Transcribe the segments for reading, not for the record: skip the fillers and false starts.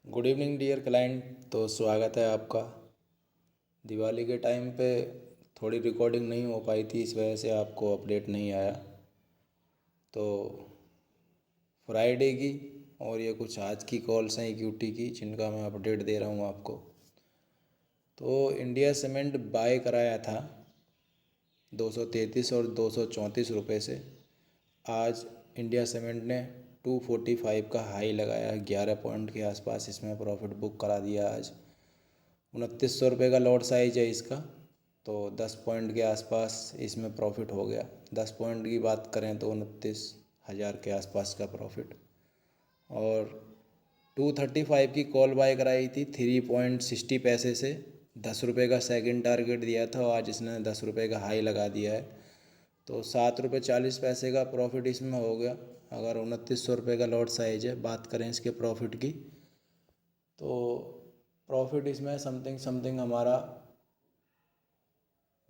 Good evening dear client. तो स्वागत है आपका। दिवाली के टाइम पे थोड़ी रिकॉर्डिंग नहीं हो पाई थी, इस वजह से आपको अपडेट नहीं आया। तो फ्राइडे की और ये कुछ आज की कॉल्स हैं इक्विटी की, जिनका मैं अपडेट दे रहा हूँ आपको। तो इंडिया सीमेंट बाय कराया था 233 और 234 रुपये से। आज इंडिया सीमेंट ने 245 का हाई लगाया, 11 पॉइंट के आसपास इसमें प्रॉफिट बुक करा दिया। आज 2900 रुपये का लॉट साइज है इसका, तो 10 पॉइंट के आसपास इसमें प्रॉफिट हो गया। 10 पॉइंट की बात करें तो 29,000 के आसपास का प्रॉफिट। और 235 की कॉल बाय कराई थी 3.60 पैसे से। 10 रुपये का सेकंड टारगेट दिया था और आज इसने 10 रुपये का हाई लगा दिया है, तो 7 रुपये 40 पैसे का प्रॉफिट इसमें हो गया। अगर 2900 रुपये का लॉट साइज है, बात करें इसके प्रॉफिट की, तो प्रॉफिट इसमें समथिंग समथिंग हमारा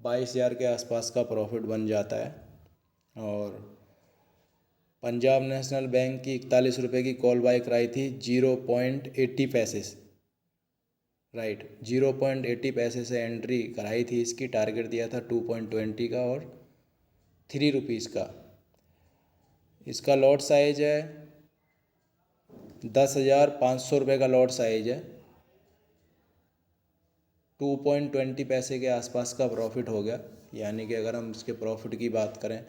22,000 के आसपास का प्रॉफिट बन जाता है। और पंजाब नेशनल बैंक की 41 रुपये की कॉल बाय कराई थी 0.80 पैसे से, राइट 0.80 पैसे से एंट्री कराई थी इसकी। टारगेट दिया था 2.20 का और 3 रुपीज़ का। इसका लॉट साइज है 10,500 रुपये का लॉट साइज है। 2.20 पैसे के आसपास का प्रॉफिट हो गया। यानी कि अगर हम इसके प्रॉफिट की बात करें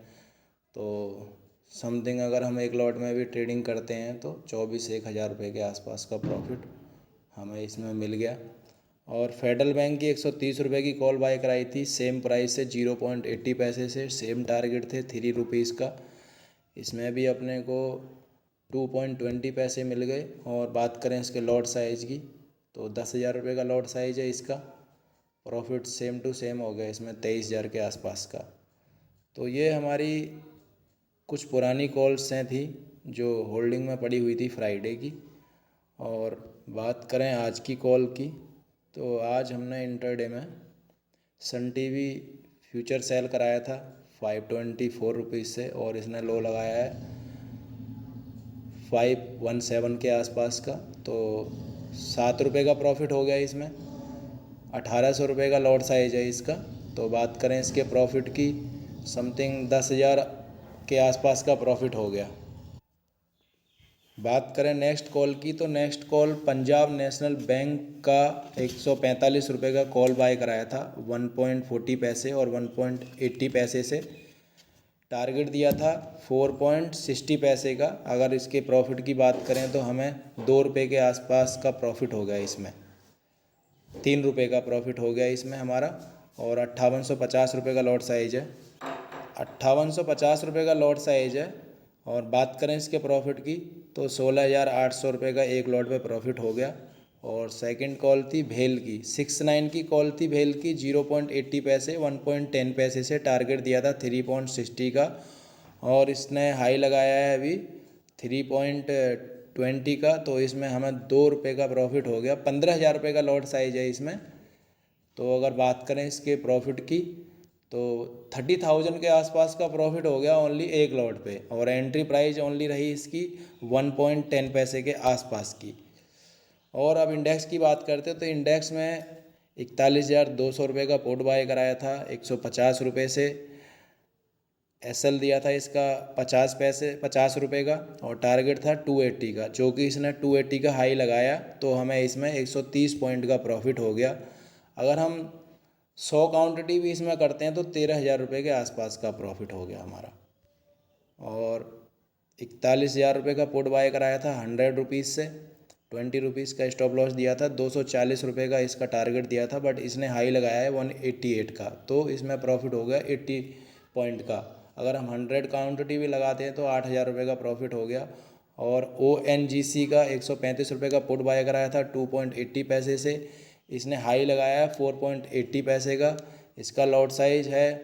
तो समथिंग अगर हम एक लॉट में भी ट्रेडिंग करते हैं तो 24,000-1,000 रुपये के आसपास का प्रॉफिट हमें इसमें मिल गया। और फेडरल बैंक की 130 रुपये की कॉल बाय कराई थी, सेम प्राइस से 0.80 पैसे से। सेम टारगेट थे 3 रुपीज़ का। इसमें भी अपने को 2.20 पैसे मिल गए। और बात करें इसके लॉट साइज़ की तो 10,000 रुपये का लॉट साइज़ है इसका। प्रॉफिट सेम टू सेम हो गया इसमें 23,000 के आसपास का। तो ये हमारी कुछ पुरानी कॉल्स हैं थी जो होल्डिंग में पड़ी हुई थी फ्राइडे की। और बात करें आज की कॉल की, तो आज हमने इंटरडे में सन टीवी फ्यूचर सेल कराया था 524 रुपीज़ से, और इसने लो लगाया है 517 के आसपास का। तो 7 रुपये का प्रॉफिट हो गया इसमें। 1,800 रुपये का लॉट साइज है इसका। तो बात करें इसके प्रॉफिट की, समथिंग 10,000 के आसपास का प्रॉफिट हो गया। बात करें नेक्स्ट कॉल की, तो next call Punjab national bank का 145 रुपये का कॉल बाय कराया था 1.40 पैसे और 1.80 पैसे से। टारगेट दिया था 4.60 पैसे का। अगर इसके प्रॉफिट की बात करें तो हमें 2 रुपये के आसपास का प्रॉफिट हो गया इसमें। 3 रुपये का प्रॉफिट हो गया इसमें हमारा। और 5850 रुपये का लॉट साइज है। 5850 रुपये का लॉट साइज है। और बात करें इसके प्रॉफिट की तो 16,800 रुपये का एक लॉट पे प्रॉफिट हो गया। और सेकंड कॉल थी भेल की, 69 की कॉल थी भेल की, 0.80 पैसे 1.10 पैसे से। टारगेट दिया था 3.60 का और इसने हाई लगाया है अभी 3.20 का। तो इसमें हमें 2 रुपये का प्रॉफिट हो गया। 15,000 रुपये का लॉट साइज है इसमें। तो अगर बात करें इसके प्रॉफिट की तो 30,000 के आसपास का प्रॉफिट हो गया ओनली एक लॉट पे। और एंट्री प्राइस ओनली रही इसकी 1.10 पैसे के आसपास की। और अब इंडेक्स की बात करते तो इंडेक्स में 41,200 रुपये का पोर्ट बाय कराया था 150 रुपये से। एसएल दिया था इसका 50 रुपये का और टारगेट था 280 का, जो कि इसने 280 का हाई लगाया। तो हमें इसमें 130 पॉइंट का प्रॉफिट हो गया। अगर हम 100 क्वांटिटी भी इसमें करते हैं तो 13,000 रुपये के आसपास का प्रॉफिट हो गया हमारा। और 41,000 रुपये का पुट बाय कराया था 100 रुपीज़ से। 20 रुपीज़ का स्टॉप लॉस दिया था। 240 रुपये का इसका टारगेट दिया था, बट इसने हाई लगाया है 188 का। तो इसमें प्रॉफिट हो गया 80 पॉइंट का। अगर हम 100 क्वांटिटी भी लगाते हैं तो 8,000 रुपये का प्रॉफिट हो गया। और ONGC का 135 रुपये का पुट बाय कराया था 2.80 पैसे से। इसने हाई लगाया है 4.80 पैसे का। इसका लॉट साइज है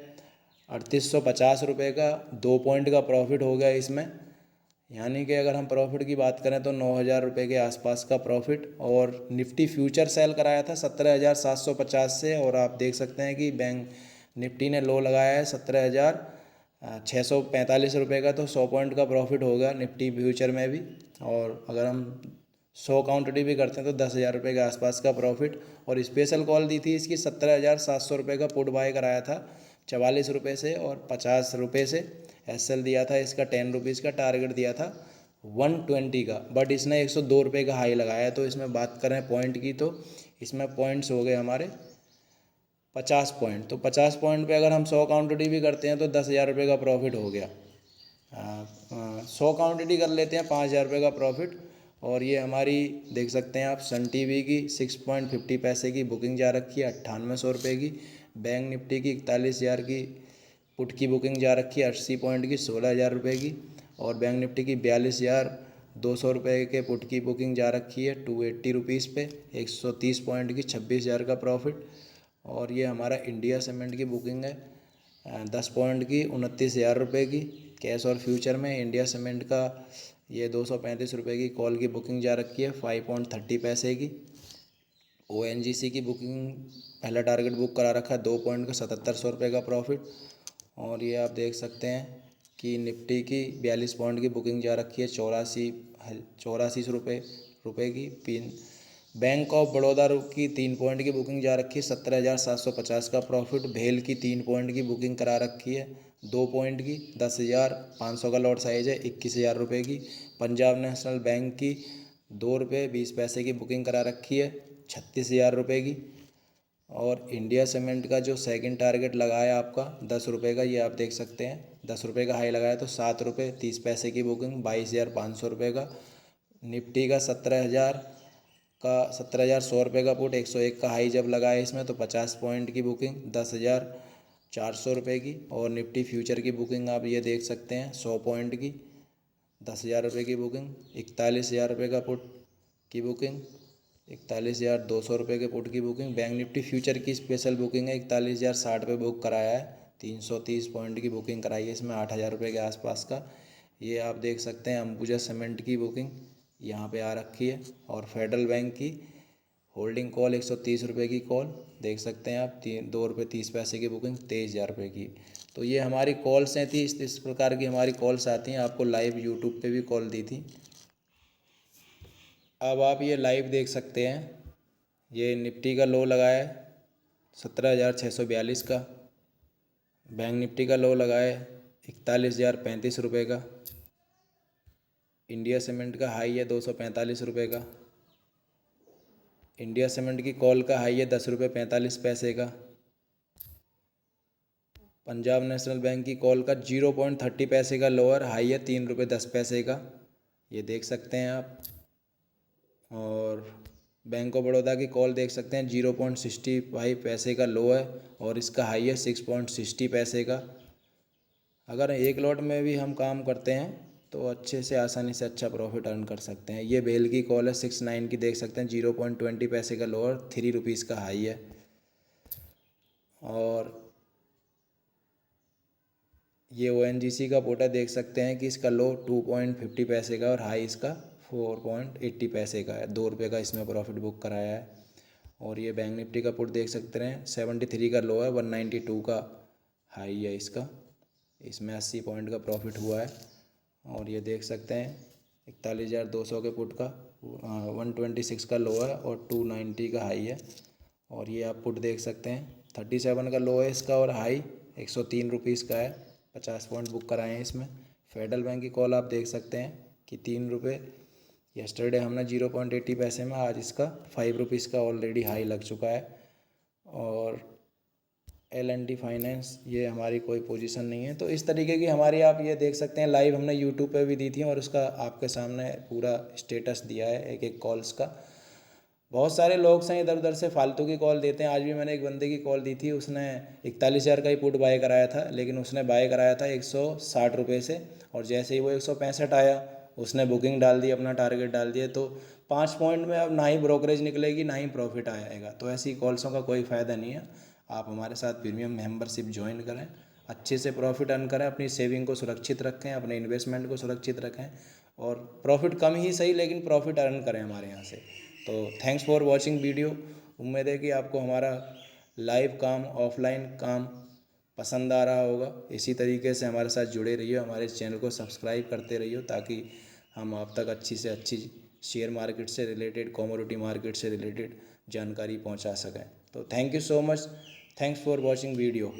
3,850 रुपये का। 2 पॉइंट का प्रॉफिट हो गया इसमें। यानी कि अगर हम प्रॉफिट की बात करें तो 9,000 रुपये के आसपास का प्रॉफिट। और निफ्टी फ्यूचर सेल कराया था 17,750 से। और आप देख सकते हैं कि बैंक निफ्टी ने लो लगाया है 17,645 रुपये का। तो 100 पॉइंट का प्रॉफिट होगा निफ्टी फ्यूचर में भी। और अगर हम 100 काउंटिटी भी करते हैं तो 10,000 रुपये के आसपास का प्रॉफिट। और स्पेशल कॉल दी थी इसकी 17,700 रुपये का पुट बाय कराया था 44 रुपये से और 50 रुपये से। एसएल दिया था इसका 10 रुपीज़ का, टारगेट दिया था 120 का, बट इसने 102 रुपये का हाई लगाया। तो इसमें बात करें पॉइंट की तो इसमें पॉइंट्स हो गए हमारे 50 पॉइंट। तो 50 पॉइंट पे अगर हम 100 काउंटिटी भी करते हैं तो 10,000 रुपये का प्रॉफिट हो गया। 100 काउंटिटी कर लेते हैं 5,000 रुपये का प्रॉफिट। और ये हमारी देख सकते हैं आप सन टीवी की 6.50 पैसे की बुकिंग जा रखी है 9800 रुपये की। बैंक निफ्टी की 41,000 की पुट की बुकिंग जा रखी है 80 पॉइंट की 16,000 रुपये की। और बैंक निफ्टी की 42,200 रुपये के पुट की बुकिंग जा रखी है 280 रुपीज़ पे 130 पॉइंट की 26,000 का प्रॉफिट। और ये हमारा इंडिया सीमेंट की बुकिंग है 10 पॉइंट की 29,000 रुपये की कैश और फ्यूचर में। इंडिया सीमेंट का ये 235 रुपये की कॉल की बुकिंग जा रखी है 5.30 पैसे की। ONGC की बुकिंग पहला टारगेट बुक करा रखा है 2 पॉइंट का 7,700 रुपये का प्रॉफिट। और ये आप देख सकते हैं कि निफ्टी की 42 पॉइंट की बुकिंग जा रखी है 84 रुपये की। पिन बैंक ऑफ बड़ौदा की 3 पॉइंट की बुकिंग जा रखी है 17,750 का प्रॉफिट। भेल की 3 पॉइंट की बुकिंग करा रखी है 2 पॉइंट की 10,500 का लॉट साइज है 21,000 रुपये की। पंजाब नेशनल बैंक की 2 रुपये 20 पैसे की बुकिंग करा रखी है 36,000 रुपये की। और इंडिया सीमेंट का जो सेकंड टारगेट लगाया आपका 10 रुपये का, ये आप देख सकते हैं 10 रुपये का हाई लगाया तो 7 रुपये 30 पैसे की बुकिंग 22,500 रुपये का। निफ्टी का 17,100 रुपये का पुट 101 का हाई जब लगाया इसमें तो 50 पॉइंट की बुकिंग 10,400 रुपये की। और निफ्टी फ्यूचर की बुकिंग आप ये देख सकते हैं 100 पॉइंट की 10,000 रुपये की बुकिंग 41,000 रुपये का पुट की बुकिंग 41,200 रुपये के पुट की बुकिंग। बैंक निफ्टी फ्यूचर की स्पेशल बुकिंग है 41,060 पे बुक कराया है 330 पॉइंट की बुकिंग कराई है इसमें 8,000 रुपये के आसपास का। ये आप देख सकते हैं अंबुजा सीमेंट की बुकिंग यहाँ पे आ रखी है। और फेडरल बैंक की होल्डिंग कॉल 130 रुपये की कॉल देख सकते हैं आप 2 रुपये 30 पैसे की बुकिंग 23,000 रुपये की। तो ये हमारी कॉल्स हैं थी इस प्रकार की हमारी कॉल्स आती हैं। आपको लाइव यूट्यूब पे भी कॉल दी थी। अब आप ये लाइव देख सकते हैं ये निफ्टी का लो लगाया है 17,642 का। बैंक निफ्टी का लो लगाया है 41,035 रुपये का। इंडिया सीमेंट का हाई है 245 रुपये का। इंडिया सीमेंट की कॉल का हाई है 10 रुपये 45 पैसे का। पंजाब नेशनल बैंक की कॉल का 0.30 पैसे का लोअर, हाई है 3 रुपये 10 पैसे का, ये देख सकते हैं आप। और बैंक ऑफ बड़ौदा की कॉल देख सकते हैं 0.65 पैसे का लो है और इसका हाई है 6.60 पैसे का। अगर एक लॉट में भी हम काम करते हैं तो अच्छे से आसानी से अच्छा प्रॉफिट अर्न कर सकते हैं। ये बेल की कॉल है 69 की देख सकते हैं 0.20 पैसे का लोअर 3 रुपीज़ का हाई है। और ये ONGC का पोटा देख सकते हैं कि इसका लो 2.50 पैसे का और हाई इसका 4.80 पैसे का है। 2 रुपये का इसमें प्रॉफिट बुक कराया है। और ये बैंक निफ्टी का पुट देख सकते हैं 73 का लो है 192 का हाई है इसका, इसमें 80 पॉइंट का प्रॉफिट हुआ है। और ये देख सकते हैं 41,200 के पुट का 126 का लो है और 290 का हाई है। और ये आप पुट देख सकते हैं 37 का लो है इसका और हाई 103 रुपीज़ का है। 50 पॉइंट बुक कराए हैं इसमें। फेडरल बैंक की कॉल आप देख सकते हैं कि 3 रुपये यस्टरडे हमने 0.80 पैसे में, आज इसका 5 रुपीज़ का ऑलरेडी हाई लग चुका है। और L&T फाइनेंस ये हमारी कोई पोजीशन नहीं है। तो इस तरीके की हमारी आप ये देख सकते हैं लाइव हमने यूट्यूब पे भी दी थी और उसका आपके सामने पूरा स्टेटस दिया है एक एक कॉल्स का। बहुत सारे लोग हैं इधर उधर से फालतू की कॉल देते हैं। आज भी मैंने एक बंदे की कॉल दी थी, उसने 41,000 का ही पुट बाय कराया था, लेकिन उसने बाय कराया था 160 रुपये से और जैसे ही वो 165 आया उसने बुकिंग डाल दी, अपना टारगेट डाल दिया। तो 5 पॉइंट में अब ना ही ब्रोकरेज निकलेगी ना ही प्रॉफिट आएगा। तो ऐसी कॉल्सों का कोई फ़ायदा नहीं है। आप हमारे साथ प्रीमियम मेंबरशिप ज्वाइन करें, अच्छे से प्रॉफिट अर्न करें, अपनी सेविंग को सुरक्षित रखें, अपने इन्वेस्टमेंट को सुरक्षित रखें और प्रॉफिट कम ही सही लेकिन प्रॉफिट अर्न करें हमारे यहाँ से। तो थैंक्स फॉर वॉचिंग वीडियो। उम्मीद है कि आपको हमारा लाइव काम ऑफलाइन काम पसंद आ रहा होगा। इसी तरीके से हमारे साथ जुड़े रहिए, हमारे चैनल को सब्सक्राइब करते रहिए ताकि हम आप तक अच्छी से अच्छी शेयर मार्केट से रिलेटेड, कमोडिटी मार्केट से रिलेटेड जानकारी पहुंचा सकें। तो thank you so much, thanks for watching video.